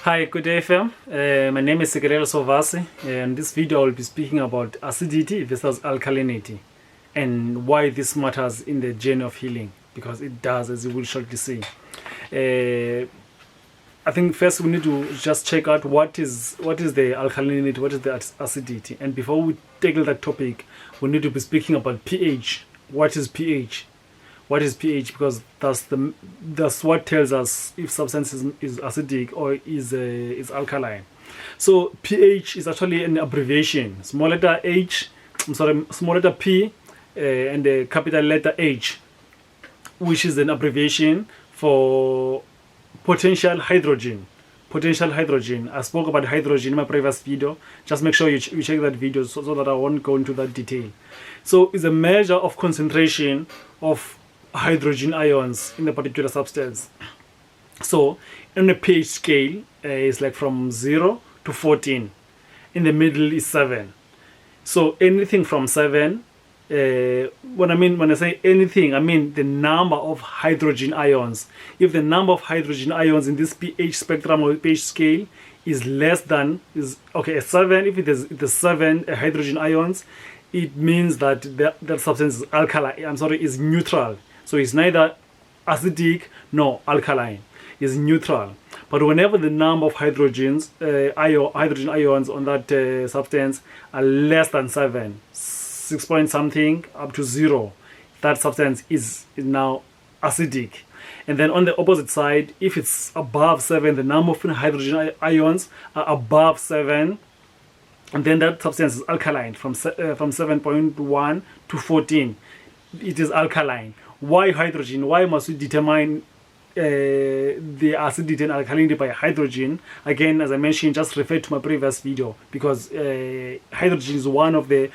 Hi, good day fam. My name is Sekelelo Sovasi, and this video I will be speaking about acidity versus alkalinity and why this matters in the journey of healing, because it does, as you will shortly see. I think first we need to just check out what is the alkalinity, what is the acidity, and before we tackle that topic, we need to be speaking about pH. What is pH? What is pH? Because that's what tells us if substance is acidic or is alkaline. So pH is actually an abbreviation. Small letter small letter P and the capital letter H, which is an abbreviation for potential hydrogen. Potential hydrogen. I spoke about hydrogen in my previous video. Just make sure you check that video so that I won't go into that detail. So it's a measure of concentration of hydrogen ions in a particular substance. So on a pH scale, it's like from 0 to 14. In the middle is 7. So anything from 7, when I say anything, I mean the number of hydrogen ions. If the number of hydrogen ions in this pH spectrum or pH scale is less than a 7, if it is 7 hydrogen ions, it means that that substance is is neutral. So it's neither acidic nor alkaline. It's neutral. But whenever the number of hydrogen ions on that substance are less than 7, 6 point something up to 0, that substance is now acidic. And then on the opposite side, if it's above 7, the number of hydrogen ions are above 7, and then that substance is alkaline from 7.1 to 14. It is alkaline. Why hydrogen? Why must we determine the acidity and alkalinity by hydrogen? Again, as I mentioned, just refer to my previous video, because hydrogen is one of the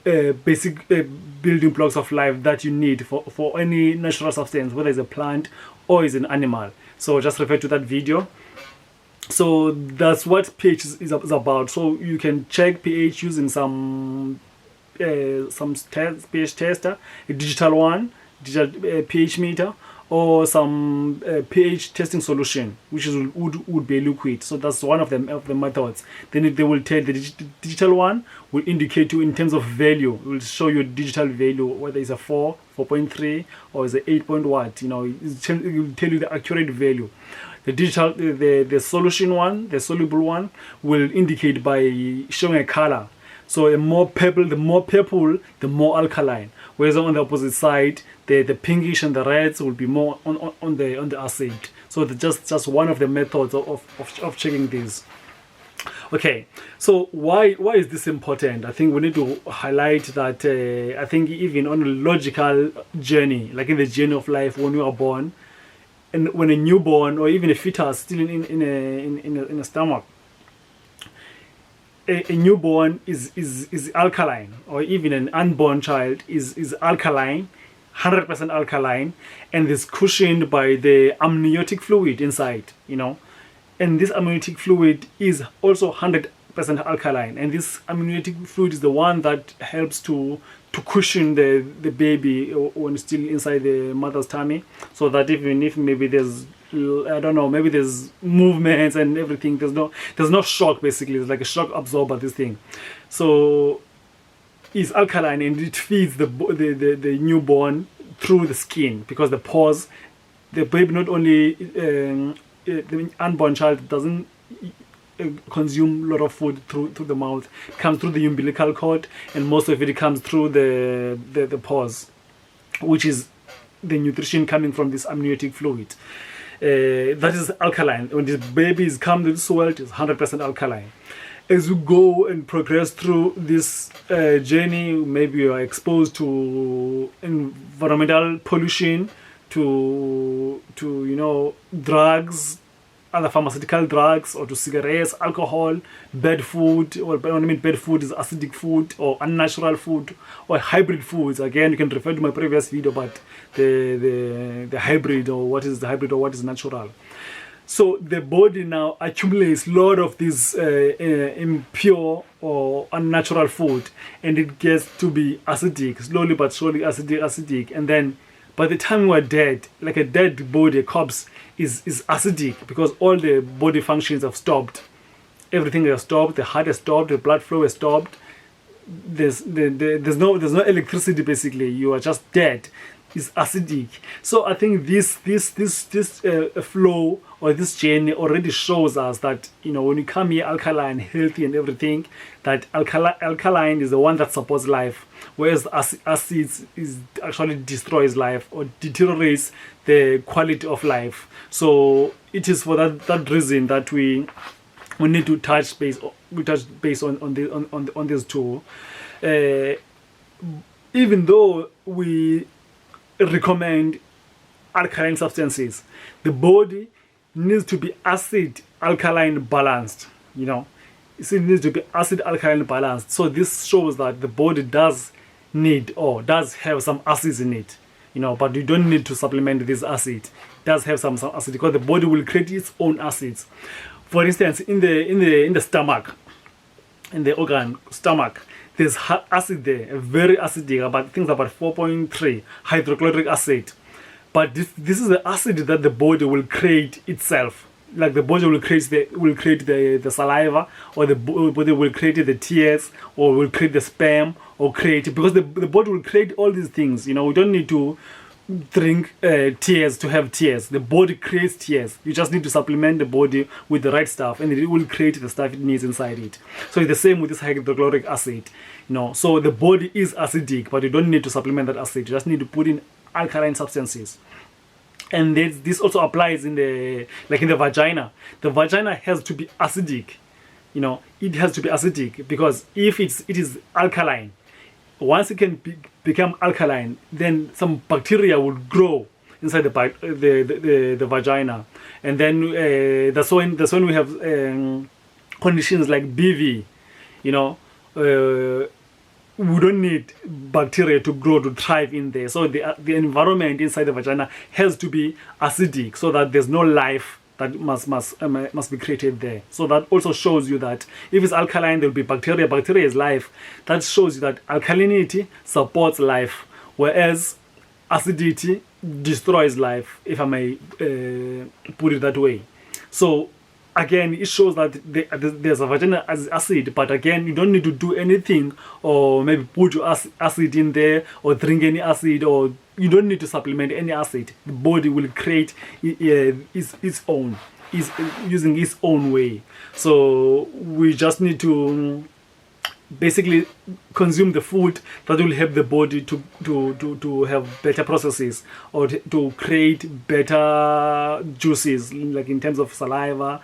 basic building blocks of life that you need for any natural substance, whether it's a plant or is an animal. So just refer to that video. So that's what pH is about. So you can check pH using some pH tester, a digital pH meter, or some pH testing solution, which would be liquid. So that's one of the methods. Then they will tell, the digital one will indicate you in terms of value. It will show you digital value, whether it's a 4, 4.3, or it's a 8 point what. It will tell you the accurate value. The digital, the solution one, the soluble one, will indicate by showing a color. So the more purple, the more alkaline. Whereas on the opposite side, the pinkish and the reds will be more on the acid. So just one of the methods of checking this. Okay, so why is this important? I think we need to highlight that. I think even on a logical journey, like in the journey of life, when you are born, and when a newborn or even a fetus still in a stomach, a newborn is alkaline, or even an unborn child is alkaline, 100% alkaline, and is cushioned by the amniotic fluid inside, and this amniotic fluid is also 100% alkaline, and this amniotic fluid is the one that helps to cushion the baby when it's still inside the mother's tummy, so that even if maybe there's maybe there's movements and everything, there's no shock. Basically, it's like a shock absorber, this thing. So it's alkaline, and it feeds the newborn through the skin, because the baby not only the unborn child doesn't consume a lot of food through the mouth. It comes through the umbilical cord, and most of it comes through the pores, which is the nutrition coming from this amniotic fluid. That is alkaline. When the babies come to this world, it's 100% alkaline. As you go and progress through this journey, maybe you are exposed to environmental pollution, to drugs, other pharmaceutical drugs, or to cigarettes, alcohol, bad food, or when I mean bad food is acidic food or unnatural food or hybrid foods. Again, you can refer to my previous video about the hybrid, or what is the hybrid, or what is natural. So the body now accumulates a lot of this impure or unnatural food, and it gets to be acidic, slowly but surely acidic, and then By the time we are dead, like a dead body, a corpse is acidic because all the body functions have stopped. Everything has stopped. The heart has stopped. The blood flow has stopped. There's no electricity. Basically, you are just dead. It's acidic. So I think this flow or this journey already shows us that, you know, when you come here alkaline, healthy and everything, that alkaline is the one that supports life, whereas acids is actually destroys life or deteriorates the quality of life. So it is for that reason that we need to touch base on these two. Even though we recommend alkaline substances, the body needs to be acid alkaline balanced. You know, it needs to be acid alkaline balanced. So this shows that the body does need or does have some acids in it, you know, but you don't need to supplement this acid. It does have some acid because the body will create its own acids. For instance, in the stomach, in the organ stomach, there's acid there, a very acidic, about 4.3 hydrochloric acid. But this is the acid that the body will create itself. Like the body will create the saliva, or the body will create the tears, or will create the sperm, or create, because the body will create all these things. You know, we don't need to drink tears to have tears. The body creates tears. You just need to supplement the body with the right stuff, and it will create the stuff it needs inside it. So it's the same with this hydrochloric acid. You know, so the body is acidic, but you don't need to supplement that acid. You just need to put in alkaline substances. And this also applies in the vagina. The vagina has to be acidic. You know, it has to be acidic because if it is alkaline, once it can become alkaline, then some bacteria will grow inside the vagina, and then that's when we have conditions like BV. You know, we don't need bacteria to grow, to thrive in there. So the environment inside the vagina has to be acidic, so that there's no life that must be created there. So that also shows you that if it's alkaline, there will be bacteria. Bacteria is life. That shows you that alkalinity supports life, whereas acidity destroys life, if I may put it that way. So again, it shows that there's a vagina as acid, but again, you don't need to do anything, or maybe put your acid in there, or drink any acid, or you don't need to supplement any acid. The body will create its own, using its own way. So we just need to basically consume the food that will help the body to have better processes, or to create better juices, like in terms of saliva,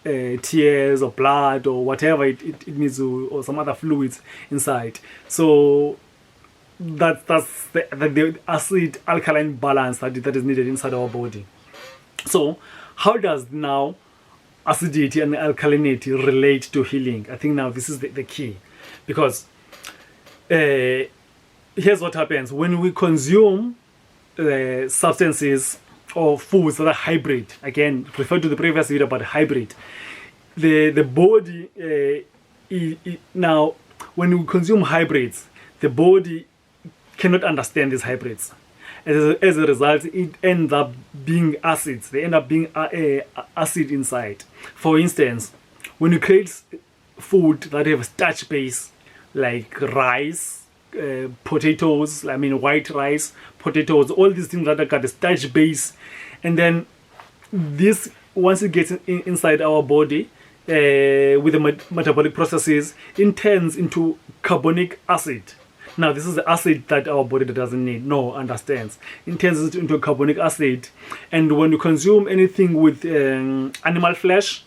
tears, or blood, or whatever it needs to, or some other fluids inside. So that's the acid alkaline balance that is needed inside our body. So how does now acidity and alkalinity relate to healing? I think now this is the key, because here's what happens when we consume substances or foods that are hybrid. Again, refer to the previous video about hybrid. The body now, when we consume hybrids, the body cannot understand these hybrids. As a result, it ends up being acids. They end up being acid inside. For instance, when you create food that have starch base, like rice, potatoes, white rice, potatoes, all these things that have got a starch base, and then this, once it gets inside our body, with the metabolic processes, it turns into carbonic acid. Now, this is the acid that our body doesn't need. No, understands. It turns into carbonic acid. And when you consume anything with animal flesh,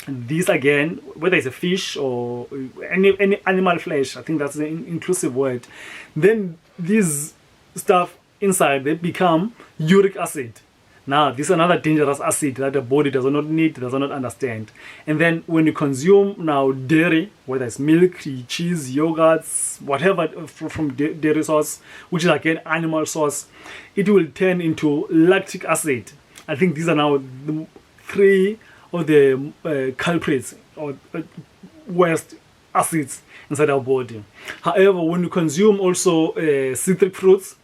this again, whether it's a fish or any animal flesh, I think that's an inclusive word, then this stuff inside, they become uric acid. Now, this is another dangerous acid that the body does not need, does not understand. And then when you consume now dairy, whether it's milk, cheese, yogurts, whatever from dairy source, which is again animal source, it will turn into lactic acid. I think these are now the three of the culprits or worst acids inside our body. However, when you consume also citric fruits,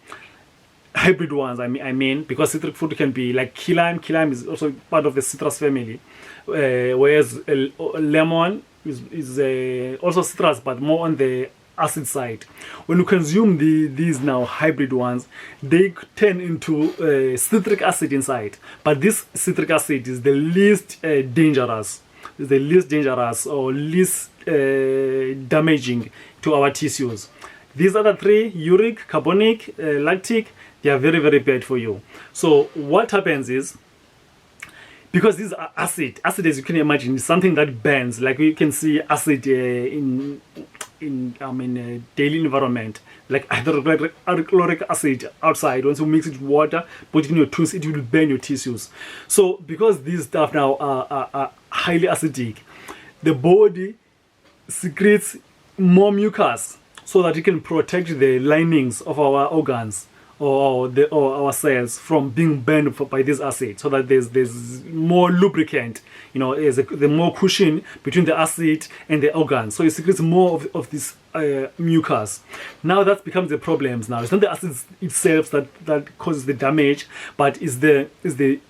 hybrid ones. I mean, because citric fruit can be like key lime. Key lime is also part of the citrus family, whereas lemon is also citrus, but more on the acid side. When you consume these now hybrid ones, they turn into citric acid inside. But this citric acid is the least dangerous. Is the least dangerous or least damaging to our tissues. These other three, uric, carbonic, lactic, they are very, very bad for you. So what happens is, because these are acid, as you can imagine, is something that burns. Like you can see acid in daily environment, like hydrochloric acid outside. Once you mix it with water, put it in your tooth, it will burn your tissues. So because these stuff now are highly acidic, the body secretes more mucus so that it can protect the linings of our organs or our cells from being burned by this acid, so that there's more lubricant, there's the more cushion between the acid and the organs, so it secretes more of this mucus. Now that becomes the problems. Now it's not the acid itself that causes the damage, but is the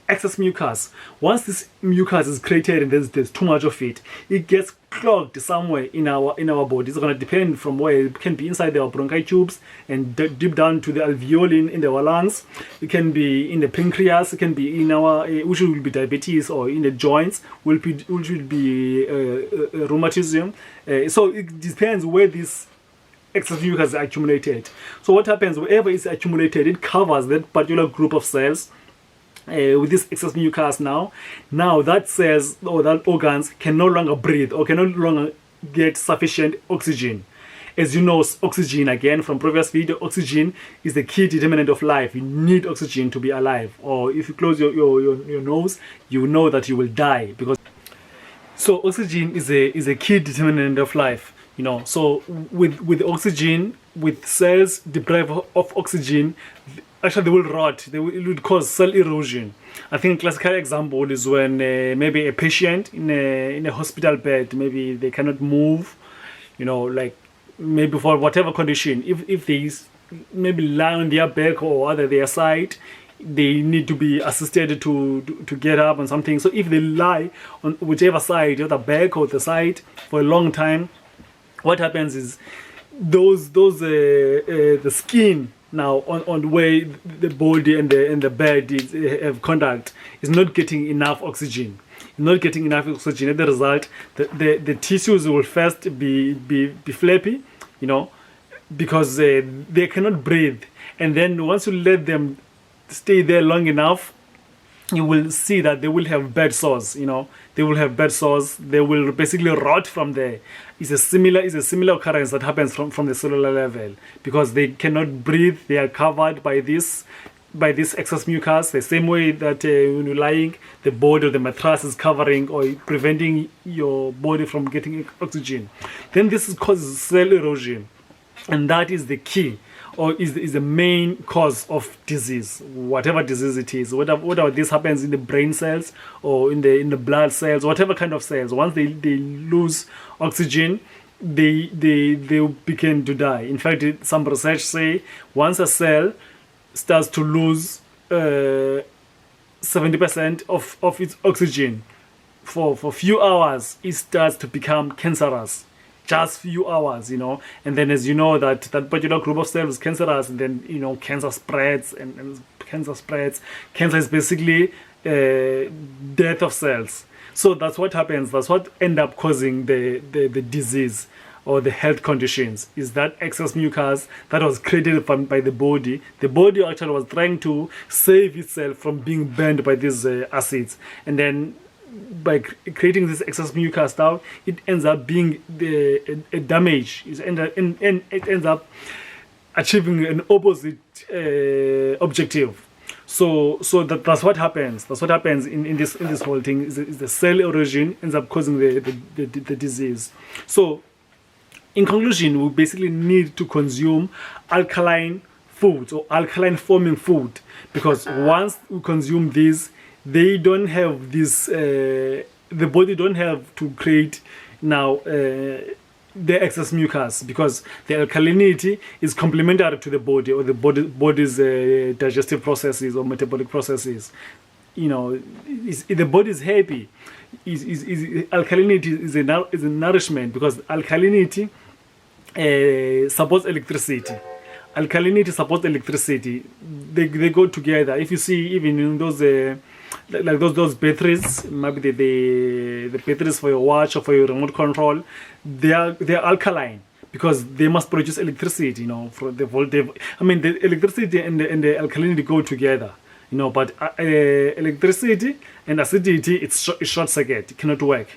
excess mucus. Once this mucus is created and there's too much of it, it gets clogged somewhere in our body. It's going to depend from where. It can be inside our bronchi tubes and deep down to the alveoli in our lungs. It can be in the pancreas. It can be in our, which will be diabetes, or in the joints, which will be rheumatism. So it depends where this excess mucus is accumulated. So what happens, wherever it's accumulated, it covers that particular group of cells with this excess mucus. Now that cells or that organs can no longer breathe or can no longer get sufficient oxygen. As you know, oxygen, again from previous video, oxygen is the key determinant of life. You need oxygen to be alive, or if you close your nose, you know that you will die. Because so oxygen is a key determinant of life. So with oxygen, with cells deprived of oxygen, actually they will rot. It would cause cell erosion. I think a classical example is when maybe a patient in a hospital bed, maybe they cannot move, like maybe for whatever condition. If they maybe lie on their back or other their side, they need to be assisted to get up on something. So if they lie on whichever side, the back or the side, for a long time, what happens is the skin now on where the body and the bed have contact is not getting enough oxygen. Not getting enough oxygen. As a result, the tissues will first be flappy, because they cannot breathe. And then once you let them stay there long enough, you will see that they will have bed sores. They will have bed sores. They will basically rot from there. It's a similar occurrence that happens from the cellular level, because they cannot breathe. They are covered by this excess mucus, the same way that when you're lying, the body or the mattress is covering or preventing your body from getting oxygen. Then this causes cell erosion, and that is the key, or is the main cause of disease, whatever disease it is. Whatever this happens in the brain cells or in the blood cells, whatever kind of cells, once they lose oxygen, they begin to die. In fact, some research say once a cell starts to lose 70% of its oxygen for few hours, it starts to become cancerous. Just few hours, and then, as you know, that particular group of cells is cancerous, and then cancer spreads and cancer spreads. Cancer is basically death of cells. So that's what happens. That's what end up causing the disease or the health conditions, is that excess mucus that was created by the body. The body actually was trying to save itself from being burned by these acids, and then by creating this excess mucus now, it ends up being a damage. It ends up achieving an opposite objective. So that's what happens. That's what happens in this whole thing. Is the cell erosion ends up causing the disease. So in conclusion, we basically need to consume alkaline foods or alkaline forming food, because once we consume these, they don't have this, the body don't have to create now the excess mucus, because the alkalinity is complementary to the body, or the body's digestive processes or metabolic processes. You know, the body is happy. Alkalinity is a nourishment, because alkalinity supports electricity. Alkalinity supports electricity. They go together. If you see, even in those like those batteries, maybe the batteries for your watch or for your remote control, they're alkaline, because they must produce electricity. You know, for the voltage. I mean, the electricity and the alkalinity go together. You know, but electricity and acidity, it's short circuit. It cannot work.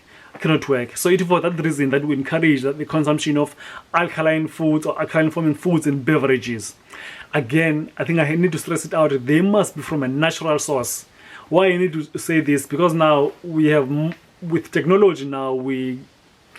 So it is for that reason that we encourage that the consumption of alkaline foods or alkaline forming foods and beverages. Again, I think I need to stress it out. They must be from a natural source. Why I need to say this? Because now we have, with technology now, we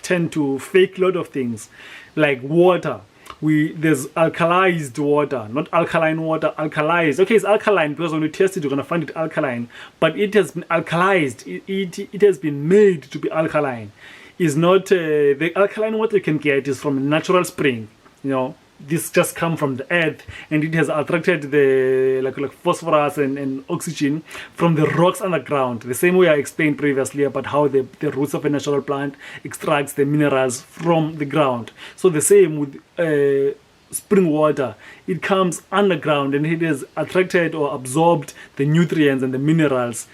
tend to fake a lot of things, like water. There's alkalized water, not alkaline water, alkalized. Okay, it's alkaline because when you test it, you're gonna find it alkaline, but it has been alkalized. It has been made to be alkaline. It's not the alkaline water you can get is from a natural spring. You know, this just come from the earth, and it has attracted the like phosphorus and oxygen from the rocks underground. The same way I explained previously about how the roots of a natural plant extracts the minerals from the ground. So the same with spring water. It comes underground, and it has attracted or absorbed the nutrients and the minerals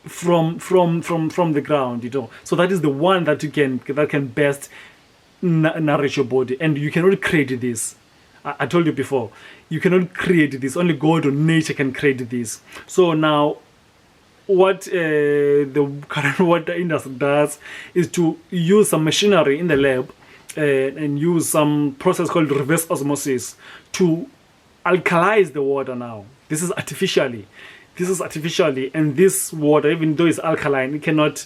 from the ground. You know, so that is the one that can best nourish your body, and you cannot create this. I told you before, you cannot create this. Only God or nature can create this. So now, what the current water industry does is to use some machinery in the lab and use some process called reverse osmosis to alkalize the water now. This is artificially, and this water, even though it's alkaline, it cannot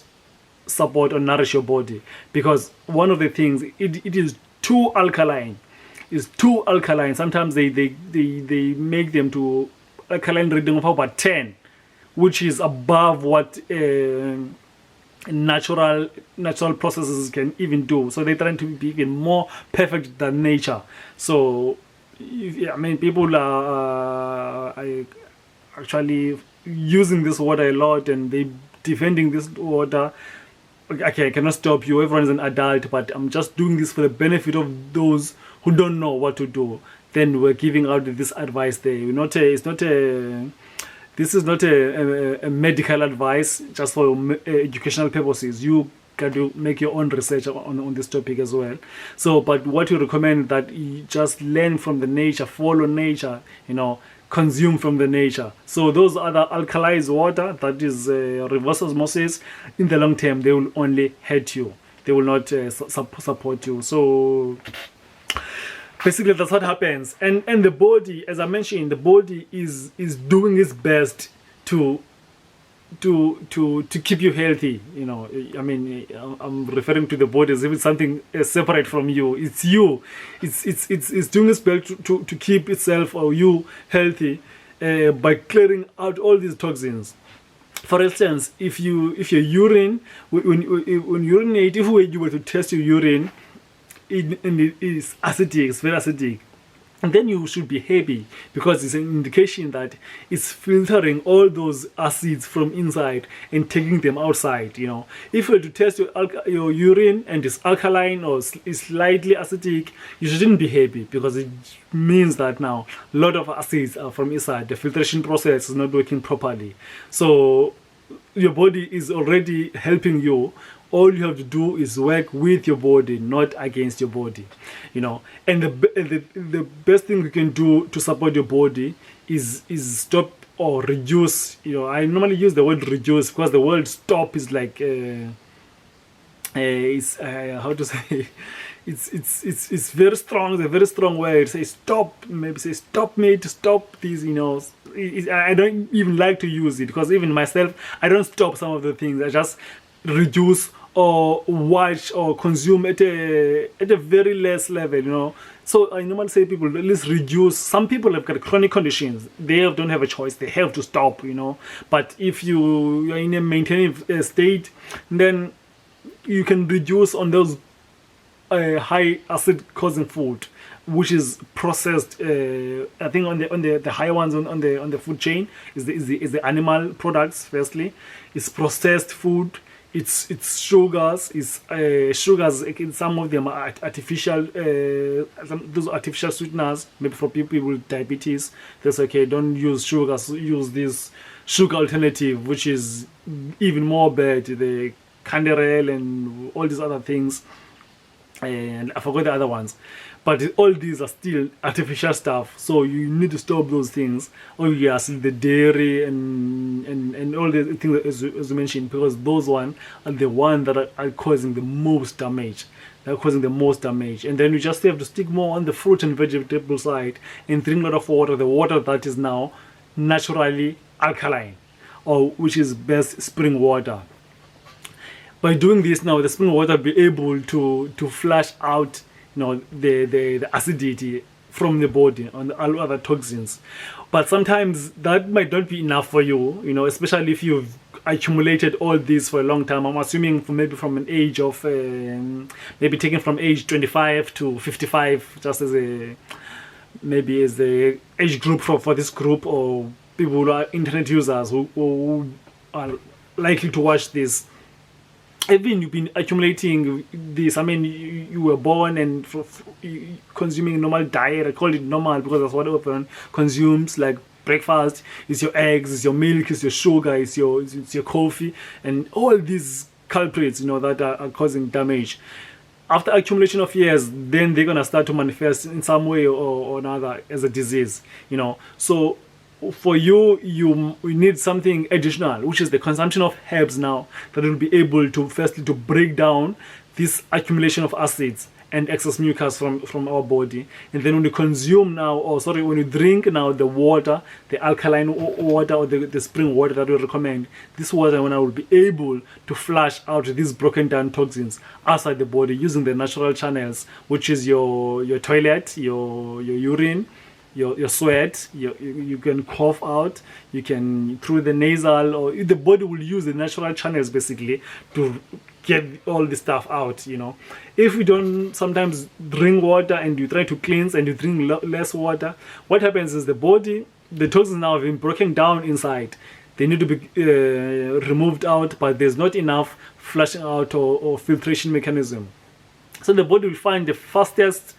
support or nourish your body, because one of the things, it is too alkaline. Is too alkaline. Sometimes they make them to alkaline reading of about 10, which is above what natural processes can even do. So they're trying to be even more perfect than nature. So I mean, people are actually using this water a lot, and they defending this water. Okay, I cannot stop you. Everyone is an adult, but I'm just doing this for the benefit of those who don't know what to do. Then we're giving out this advice there. This is not a medical advice just for educational purposes. You got to make your own research on this topic as well. So, but what we recommend that you just learn from the nature, follow nature, you know, consume from the nature. So those other alkalized water, that is reverse osmosis, in the long term, they will only hurt you. They will not support you. So basically, that's what happens. And the body, as I mentioned, the body is doing its best to keep you healthy. You know, I mean, I'm referring to the body as if it's something separate from you. It's you. It's doing its best to keep itself or you healthy by clearing out all these toxins. For instance, if your urine, when you urinate, if you were to test your urine, and it is acidic, it's very acidic, and then you should be happy, because it's an indication that it's filtering all those acids from inside and taking them outside. You know, if you were to test your urine and it's alkaline or is slightly acidic, you shouldn't be happy, because it means that now a lot of acids are from inside. The filtration process is not working properly. So your body is already helping you. All you have to do is work with your body, not against your body, you know. And the best thing you can do to support your body is stop or reduce. You know, I normally use the word reduce because the word stop is like it's how to say. It's very strong. It's a very strong word. Say stop. Maybe say stop, mate. Stop this. You know, I don't even like to use it, because even myself, I don't stop some of the things. I just reduce or watch or consume at a very less level, you know. So I normally say people at least reduce. Some people have got chronic conditions, they don't have a choice, they have to stop, you know. But if you are in a maintaining state, then you can reduce on those high acid causing food, which is processed. I think on the higher ones on the food chain is the animal products. Firstly, it's processed food. It's sugars. It's sugars. Some of them are artificial. Those artificial sweeteners. Maybe for people with diabetes, that's okay. Don't use sugars. Use this sugar alternative, which is even more bad. The canderel and all these other things, and I forgot the other ones, but all these are still artificial stuff, so you need to stop those things. Oh yes, the dairy and all the things as you mentioned, because those ones are the ones that are causing the most damage. They're causing the most damage. And then you just have to stick more on the fruit and vegetable side and drink a lot of water, the water that is now naturally alkaline, or which is best spring water. By doing this now, the spring water will be able to flush out, the acidity from the body and all other toxins. But sometimes that might not be enough for you, especially if you've accumulated all this for a long time. I'm assuming from an age of maybe taken from age 25 to 55, just as the age group for this group, or people who are internet users who are likely to watch this. Even you've been accumulating this. I mean, you were born and consuming normal diet. I call it normal because that's what everyone consumes, like breakfast. It's your eggs, it's your milk, it's your sugar, it's your coffee, and all these culprits, that are causing damage. After accumulation of years, then they're gonna start to manifest in some way or another as a disease. So for you need something additional, which is the consumption of herbs now, that will be able to firstly to break down this accumulation of acids and excess mucus from our body. And then when you consume now, when you drink now the water, the alkaline water or the spring water that we recommend, this water will be able to flush out these broken down toxins outside the body using the natural channels, which is your toilet, your urine, your sweat. You can cough out, you can through the nasal, or the body will use the natural channels basically to get all the stuff out. If we don't sometimes drink water and you try to cleanse and you drink less water, what happens is the toxins now have been broken down inside. They need to be removed out, but there's not enough flushing out or filtration mechanism. So the body will find the fastest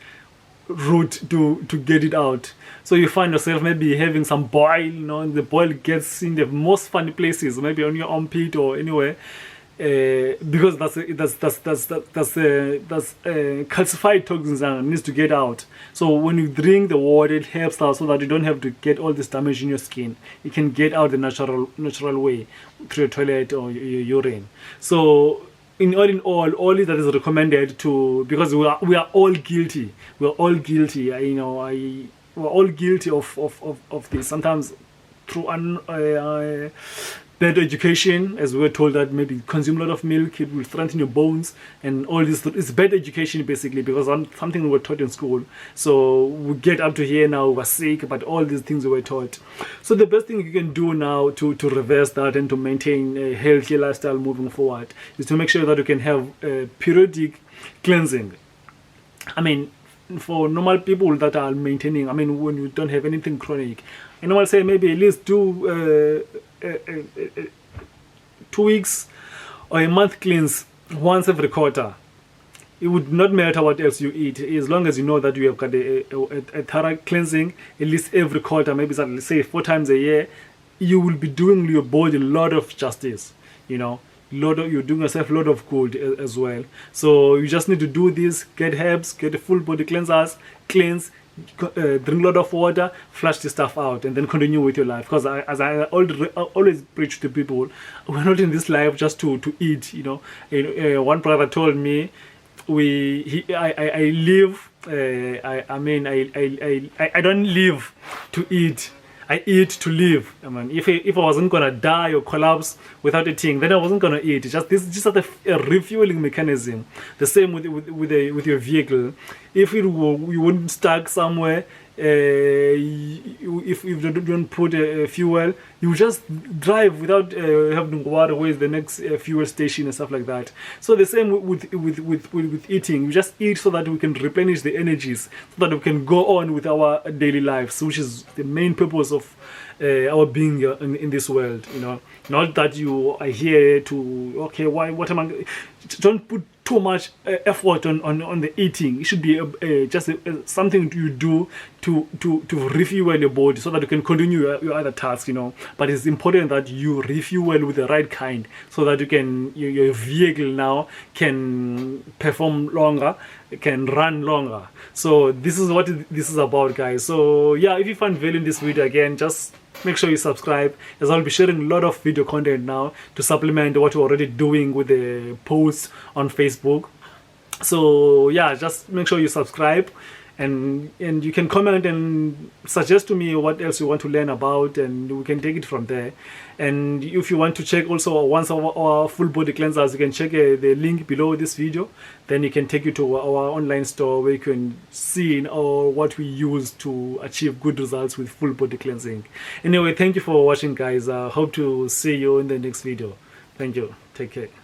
route to get it out. So you find yourself maybe having some boil, and the boil gets in the most funny places, maybe on your armpit or anywhere, because that's calcified toxins that needs to get out. So when you drink the water, it helps out so that you don't have to get all this damage in your skin. You can get out the natural way through your toilet or your urine. So in all that is recommended to, because we are all guilty. We're all guilty. We're all guilty of this. Sometimes through bad education, as we were told that maybe consume a lot of milk, it will strengthen your bones, and all this. It's bad education basically, because something we were taught in school. So we get up to here now, we're sick, but all these things we were taught. So the best thing you can do now to reverse that and to maintain a healthy lifestyle moving forward is to make sure that you can have periodic cleansing. I mean, for normal people that are maintaining, when you don't have anything chronic, I'll say maybe at least 2 weeks or a month cleanse once every quarter. It would not matter what else you eat, as long as you know that you have got a thorough cleansing at least every quarter, maybe let's say 4 times a year. You will be doing your body a lot of justice, you're doing yourself a lot of good as well. So you just need to do this, get herbs, get a full body cleansers, cleanse, drink a lot of water, flush the stuff out, and then continue with your life. Because as I always preach to people, we're not in this life just to eat. One brother told me, I don't live to eat. I eat to live. If I wasn't gonna die or collapse without eating, then I wasn't gonna eat. This is just a refueling mechanism. The same with your vehicle. If you wouldn't stuck somewhere, if you don't put fuel, you just drive without having to worry where is the next fuel station and stuff like that. So the same with eating. You just eat so that we can replenish the energies, so that we can go on with our daily lives, which is the main purpose of our being in this world. You know, not that you are here to, okay, why, what am I, don't put too much effort on the eating. It should be just something you do to refuel your body, so that you can continue your other tasks, you know. But it's important that you refuel with the right kind, so that you can, your vehicle now can perform longer, can run longer. So this is what this is about, guys. So yeah, if you find value in this video, again, just make sure you subscribe, as I'll be sharing a lot of video content now to supplement what you're already doing with the posts on Facebook. So yeah, just make sure you subscribe, and you can comment and suggest to me what else you want to learn about, and we can take it from there. And if you want to check also once our full body cleansers, you can check the link below this video. Then you can take you to our online store, where you can see what we use to achieve good results with full body cleansing. Anyway, thank you for watching, guys. Hope to see you in the next video. Thank you. Take care.